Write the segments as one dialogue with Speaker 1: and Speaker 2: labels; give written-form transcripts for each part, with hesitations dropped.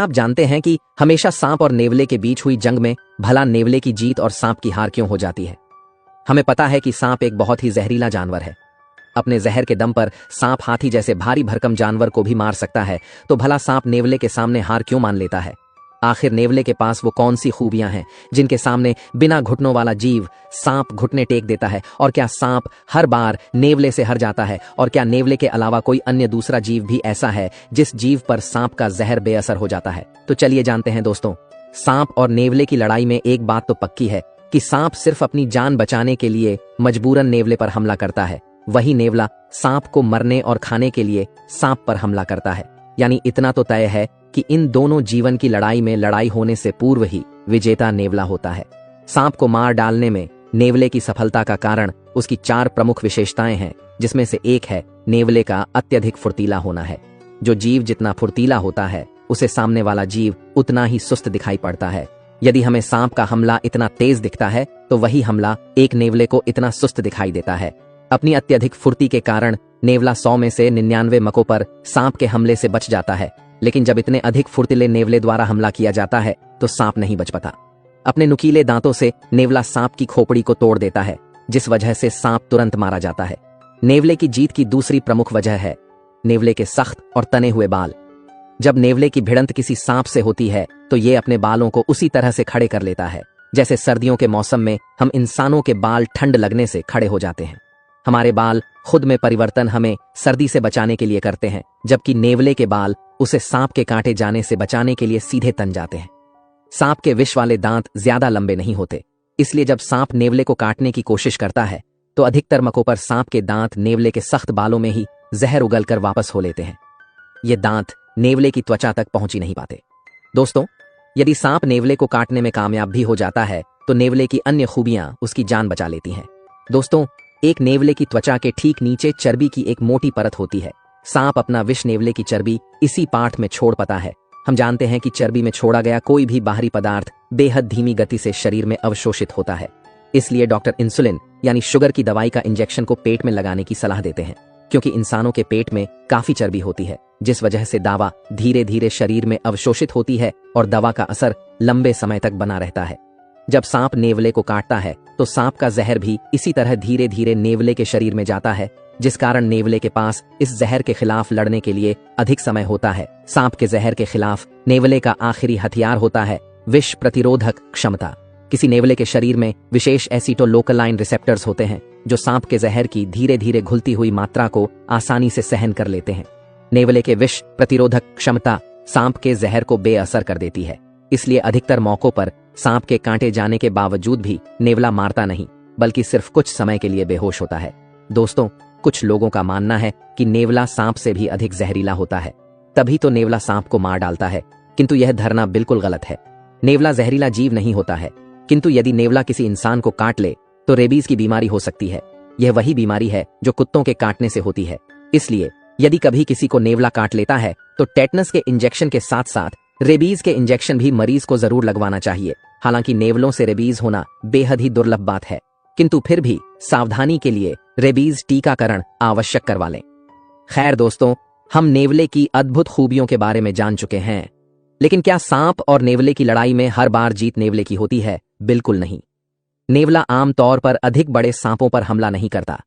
Speaker 1: आप जानते हैं कि हमेशा सांप और नेवले के बीच हुई जंग में भला नेवले की जीत और सांप की हार क्यों हो जाती है? हमें पता है कि सांप एक बहुत ही जहरीला जानवर है। अपने जहर के दम पर सांप हाथी जैसे भारी भरकम जानवर को भी मार सकता है, तो भला सांप नेवले के सामने हार क्यों मान लेता है? आखिर नेवले के पास वो कौन सी खूबियां हैं जिनके सामने बिना घुटनों वाला जीव सांप घुटने टेक देता है? और क्या सांप हर बार नेवले से हार जाता है? और क्या नेवले के अलावा कोई अन्य दूसरा जीव भी ऐसा है जिस जीव पर सांप का जहर बेअसर हो जाता है? तो चलिए जानते हैं दोस्तों। सांप और नेवले की लड़ाई में एक बात तो पक्की है कि सांप सिर्फ अपनी जान बचाने के लिए मजबूरन नेवले पर हमला करता है, वही नेवला सांप को मरने और खाने के लिए सांप पर हमला करता है। यानी इतना तो तय है कि इन दोनों जीवन की लड़ाई में लड़ाई होने से पूर्व ही विजेता नेवला होता है। सांप को मार डालने में नेवले की सफलता का कारण उसकी 4 प्रमुख विशेषताएं हैं, जिसमें से एक है नेवले का अत्यधिक फुर्तीला होना है। जो जीव जितना फुर्तीला होता है उसे सामने वाला जीव उतना ही सुस्त दिखाई पड़ता है। यदि हमें सांप का हमला इतना तेज दिखता है तो वही हमला एक नेवले को इतना सुस्त दिखाई देता है। अपनी अत्यधिक फुर्ती के कारण नेवला 100 में से 99 मौकों पर सांप के हमले से बच जाता है, लेकिन जब इतने अधिक फुर्तीले नेवले द्वारा हमला किया जाता है तो सांप नहीं बच पाता। अपने नुकीले दांतों से नेवला सांप की खोपड़ी को तोड़ देता है, जिस वजह से सांप तुरंत मारा जाता है। नेवले की जीत की दूसरी प्रमुख वजह है नेवले के सख्त और तने हुए बाल। जब नेवले की भिड़ंत किसी सांप से होती है तो ये अपने बालों को उसी तरह से खड़े कर लेता है जैसे सर्दियों के मौसम में हम इंसानों के बाल ठंड लगने से खड़े हो जाते हैं। हमारे बाल खुद में परिवर्तन हमें सर्दी से बचाने के लिए करते हैं, जबकि नेवले के बाल उसे सांप के कांटे जाने से बचाने के लिए सीधे तन जाते हैं। सांप के विष वाले दांत ज्यादा लंबे नहीं होते, इसलिए जब सांप नेवले को काटने की कोशिश करता है तो अधिकतर मौकों पर सांप के दांत नेवले के सख्त बालों में ही जहर उगलकर वापस हो लेते हैं। ये दांत नेवले की त्वचा तक पहुंच ही नहीं पाते। दोस्तों, यदि सांप नेवले को काटने में कामयाब भी हो जाता है तो नेवले की अन्य खूबियां उसकी जान बचा लेती हैं। दोस्तों, एक नेवले की त्वचा के ठीक नीचे चर्बी की एक मोटी परत होती है। सांप अपना विष नेवले की चर्बी इसी पार्ट में छोड़ पाता है। हम जानते हैं कि चर्बी में छोड़ा गया कोई भी बाहरी पदार्थ बेहद धीमी गति से शरीर में अवशोषित होता है। इसलिए डॉक्टर इंसुलिन यानी शुगर की दवाई का इंजेक्शन को पेट में लगाने की सलाह देते हैं, क्योंकि इंसानों के पेट में काफी चर्बी होती है, जिस वजह से दवा धीरे धीरे शरीर में अवशोषित होती है और दवा का असर लंबे समय तक बना रहता है। जब सांप नेवले को काटता है तो सांप का जहर भी इसी तरह धीरे धीरे नेवले के शरीर में जाता है, जिस कारण नेवले के पास इस जहर के खिलाफ लड़ने के लिए अधिक समय होता है। सांप के जहर के खिलाफ नेवले का आखिरी हथियार होता है विष प्रतिरोधक क्षमता। किसी नेवले के शरीर में विशेष एसिटोलोकलाइन रिसेप्टर्स होते हैं जो सांप के जहर की धीरे धीरे घुलती हुई मात्रा को आसानी से सहन कर लेते हैं। नेवले के विष प्रतिरोधक क्षमता सांप के जहर को बेअसर कर देती है, इसलिए अधिकतर मौकों पर सांप के कांटे जाने के बावजूद भी नेवला मारता नहीं, बल्कि सिर्फ कुछ समय के लिए बेहोश होता है। दोस्तों, कुछ लोगों का मानना है कि नेवला सांप से भी अधिक जहरीला होता है, तभी तो नेवला सांप को मार डालता है, किंतु यह धारणा बिल्कुल गलत है। नेवला जहरीला जीव नहीं होता है, किंतु यदि नेवला किसी इंसान को काट ले तो रेबीज की बीमारी हो सकती है। यह वही बीमारी है जो कुत्तों के काटने से होती है। इसलिए यदि कभी किसी को नेवला काट लेता है तो टेटनस के इंजेक्शन के साथ साथ रेबीज के इंजेक्शन भी मरीज को जरूर लगवाना चाहिए। हालांकि नेवलों से रेबीज होना बेहद ही दुर्लभ बात है, किंतु फिर भी सावधानी के लिए रेबीज टीकाकरण आवश्यक करवा लें। खैर दोस्तों, हम नेवले की अद्भुत खूबियों के बारे में जान चुके हैं, लेकिन क्या सांप और नेवले की लड़ाई में हर बार जीत नेवले की होती है? बिल्कुल नहीं। नेवला आमतौर पर अधिक बड़े सांपों पर हमला नहीं करता।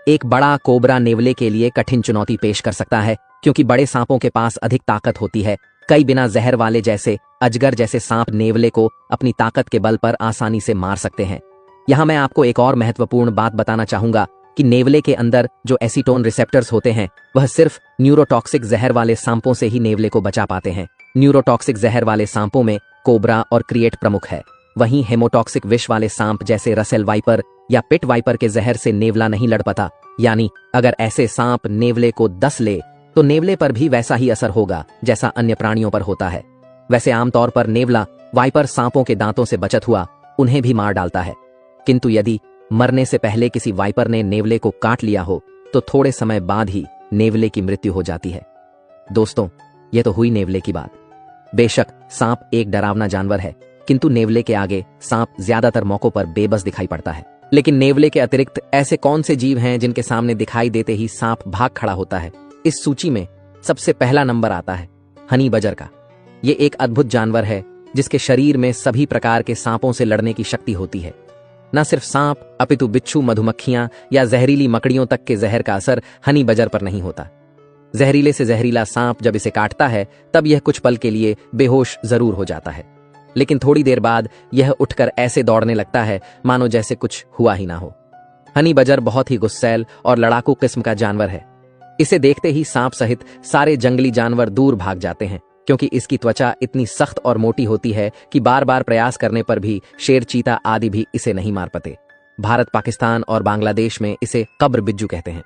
Speaker 1: एक बड़ा कोबरा नेवले के लिए कठिन चुनौती पेश कर सकता है, क्योंकि बड़े सांपों के पास अधिक ताकत होती है। कई बिना जहर वाले जैसे अजगर जैसे सांप नेवले को अपनी ताकत के बल पर आसानी से मार सकते हैं। यहां मैं आपको एक और महत्वपूर्ण बात बताना चाहूंगा कि नेवले के अंदर जो एसीटोन रिसेप्टर्स होते हैं वह सिर्फ न्यूरोटॉक्सिक जहर वाले सांपों से ही नेवले को बचा पाते हैं। न्यूरोटॉक्सिक जहर वाले सांपों में कोबरा और क्रिएट प्रमुख है। वहीं हेमोटॉक्सिक विष वाले सांप जैसे रसेल वाइपर या पिट वाइपर के जहर से नेवला नहीं लड़ पाता। यानी अगर ऐसे सांप नेवले को डस ले तो नेवले पर भी वैसा ही असर होगा जैसा अन्य प्राणियों पर होता है। वैसे आमतौर पर नेवला वाइपर सांपों के दांतों से बचत हुआ उन्हें भी मार डालता है, किंतु यदि मरने से पहले किसी वाइपर ने नेवले को काट लिया हो तो थोड़े समय बाद ही नेवले की मृत्यु हो जाती है। दोस्तों, यह तो हुई नेवले की बात। बेशक सांप एक डरावना जानवर है, किंतु नेवले के आगे सांप ज्यादातर मौकों पर बेबस दिखाई पड़ता है। लेकिन नेवले के अतिरिक्त ऐसे कौन से जीव हैं जिनके सामने दिखाई देते ही सांप भाग खड़ा होता है? इस सूची में सबसे पहला नंबर आता है हनी बजर का। ये एक अद्भुत जानवर है जिसके शरीर में सभी प्रकार के सांपों से लड़ने की शक्ति होती है। न सिर्फ सांप अपितु बिच्छू, मधुमक्खियां या जहरीली मकड़ियों तक के जहर का असर हनी बजर पर नहीं होता। जहरीले से जहरीला सांप जब इसे काटता है तब यह कुछ पल के लिए बेहोश जरूर हो जाता है, लेकिन थोड़ी देर बाद यह उठकर ऐसे दौड़ने लगता है मानो जैसे कुछ हुआ ही ना हो। हनी बजर बहुत ही गुस्सैल और लड़ाकू किस्म का जानवर है। इसे देखते ही सांप सहित सारे जंगली जानवर दूर भाग जाते हैं, क्योंकि इसकी त्वचा इतनी सख्त और मोटी होती है कि बार बार प्रयास करने पर भी शेर, चीता आदि भी इसे नहीं मार पाते। भारत, पाकिस्तान और बांग्लादेश में इसे कब्र बिज्जू कहते हैं।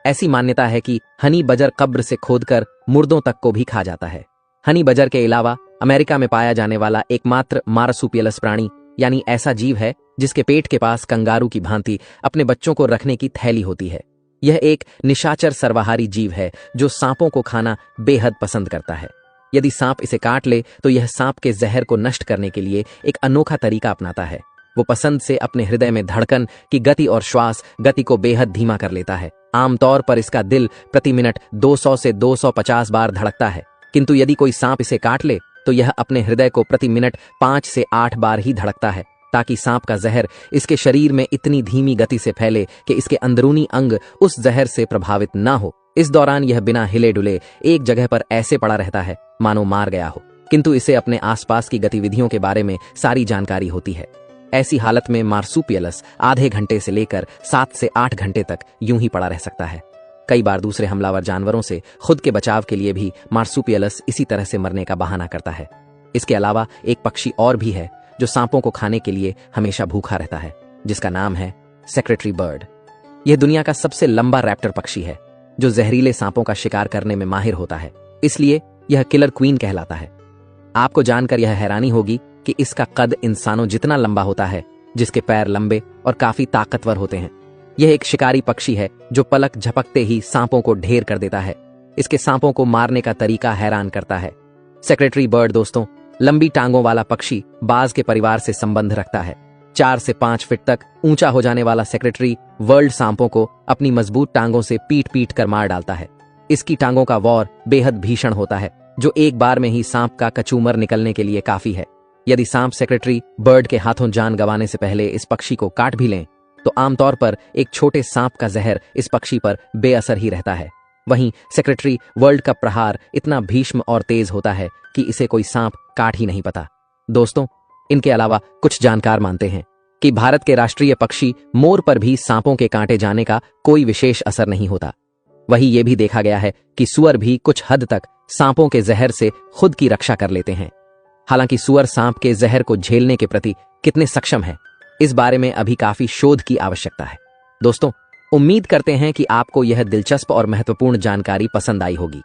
Speaker 1: ऐसी मान्यता है कि हनी बजर कब्र से खोदकर मुर्दों तक को भी खा जाता है। हनी बजर के अलावा अमेरिका में पाया जाने वाला एकमात्र मार्सुपियलस प्राणी यानी ऐसा जीव है जिसके पेट के पास कंगारू की भांति अपने बच्चों को रखने की थैली होती है। यह एक निशाचर सर्वाहारी जीव है जो सांपों को खाना बेहद पसंद करता है। यदि सांप इसे काट ले तो यह सांप के जहर को नष्ट करने के लिए एक अनोखा तरीका अपनाता है। वो पसंद से अपने हृदय में धड़कन की गति और श्वास गति को बेहद धीमा कर लेता है। आमतौर पर इसका दिल प्रति मिनट 200 से 250 बार धड़कता है, किंतु यदि कोई सांप इसे काट ले तो यह अपने हृदय को प्रति मिनट 5 से 8 बार ही धड़कता है, ताकि सांप का जहर इसके शरीर में इतनी धीमी गति से फैले कि इसके अंदरूनी अंग उस जहर से प्रभावित ना हो। इस दौरान यह बिना हिले डुले एक जगह पर ऐसे पड़ा रहता है मानो मार गया हो, किंतु इसे अपने आसपास की गतिविधियों के बारे में सारी जानकारी होती है। ऐसी हालत में मार्सुपियलस आधे घंटे से लेकर 7 से 8 घंटे तक यूं ही पड़ा रह सकता है। कई बार दूसरे हमलावर जानवरों से खुद के बचाव के लिए भी मार्सुपियलस इसी तरह से मरने का बहाना करता है। इसके अलावा एक पक्षी और भी है जो सांपों को खाने के लिए हमेशा भूखा रहता है, जिसका नाम है सेक्रेटरी बर्ड। यह दुनिया का सबसे लंबा रैप्टर पक्षी है जो जहरीले सांपों का शिकार करने में माहिर होता है, इसलिए यह किलर क्वीन कहलाता है। आपको जानकर यह हैरानी होगी कि इसका कद इंसानों जितना लंबा होता है, जिसके पैर लंबे और काफी ताकतवर होते हैं। यह एक शिकारी पक्षी है जो पलक झपकते ही सांपों को ढेर कर देता है। इसके सांपों को मारने का तरीका हैरान करता है। सेक्रेटरी बर्ड दोस्तों, लंबी टांगों वाला पक्षी बाज के परिवार से संबंध रखता है। 4 से 5 फीट तक ऊंचा हो जाने वाला सेक्रेटरी वर्ल्ड सांपों को अपनी मजबूत टांगों से पीट पीट कर मार डालता है। इसकी टांगों का वॉर बेहद भीषण होता है, जो एक बार में ही सांप का कचूमर निकलने के लिए काफी है। यदि सांप सेक्रेटरी बर्ड के हाथों जान गंवाने से पहले इस पक्षी को काट भी लें तो आमतौर पर एक छोटे सांप का जहर इस पक्षी पर बेअसर ही रहता है। वहीं सेक्रेटरी वर्ल्ड का प्रहार इतना भीष्म और तेज होता है कि इसे कोई सांप काट ही नहीं पाता। दोस्तों, इनके अलावा कुछ जानकार मानते हैं कि भारत के राष्ट्रीय पक्षी मोर पर भी सांपों के कांटे जाने का कोई विशेष असर नहीं होता। वहीं यह भी देखा गया है कि सुअर भी कुछ हद तक सांपों के जहर से खुद की रक्षा कर लेते हैं। हालांकि सुअर सांप के जहर को झेलने के प्रति कितने सक्षम है, इस बारे में अभी काफी शोध की आवश्यकता है। दोस्तों, उम्मीद करते हैं कि आपको यह दिलचस्प और महत्वपूर्ण जानकारी पसंद आई होगी।